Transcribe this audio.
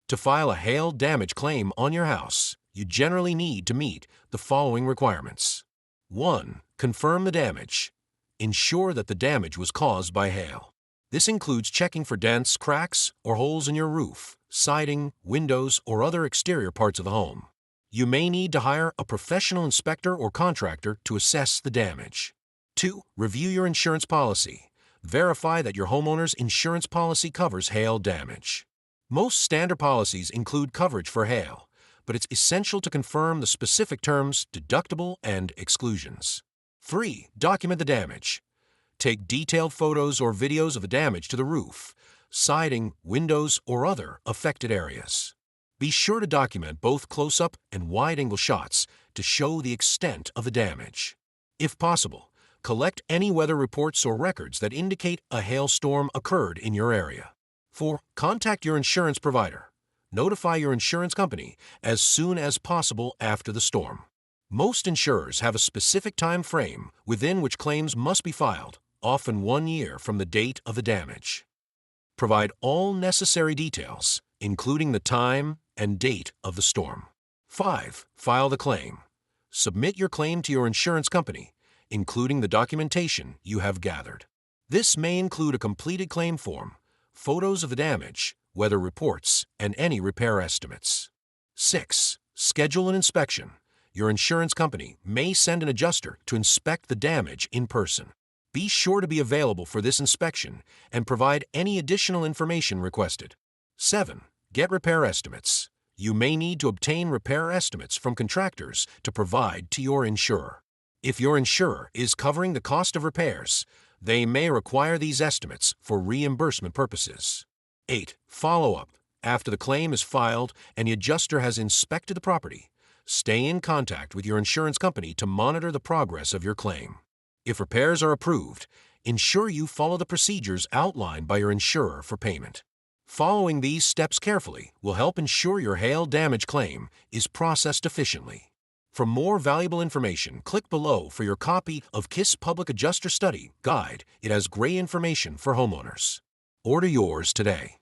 To file a hail damage claim on your house, you generally need to meet the following requirements. 1. Confirm the damage. Ensure that the damage was caused by hail. This includes checking for dents, cracks, or holes in your roof, siding, windows, or other exterior parts of the home. You may need to hire a professional inspector or contractor to assess the damage. 2. Review your insurance policy. Verify that your homeowner's insurance policy covers hail damage. Most standard policies include coverage for hail, but it's essential to confirm the specific terms, deductible, and exclusions. 3. Document the damage. Take detailed photos or videos of the damage to the roof, siding, windows, or other affected areas. Be sure to document both close-up and wide-angle shots to show the extent of the damage. If possible, collect any weather reports or records that indicate a hailstorm occurred in your area. 4. Contact your insurance provider. Notify your insurance company as soon as possible after the storm. Most insurers have a specific time frame within which claims must be filed, often 1 year from the date of the damage. Provide all necessary details, including the time and date of the storm. 5. File the claim. Submit your claim to your insurance company, including the documentation you have gathered. This may include a completed claim form, photos of the damage, weather reports, and any repair estimates. 6. Schedule an inspection. Your insurance company may send an adjuster to inspect the damage in person. Be sure to be available for this inspection and provide any additional information requested. 7. Get repair estimates. You may need to obtain repair estimates from contractors to provide to your insurer. If your insurer is covering the cost of repairs, they may require these estimates for reimbursement purposes. 8. Follow up. After the claim is filed and the adjuster has inspected the property, stay in contact with your insurance company to monitor the progress of your claim. If repairs are approved, ensure you follow the procedures outlined by your insurer for payment. Following these steps carefully will help ensure your hail damage claim is processed efficiently. For more valuable information, click below for your copy of KISS Public Adjuster Study Guide. It has great information for homeowners. Order yours today.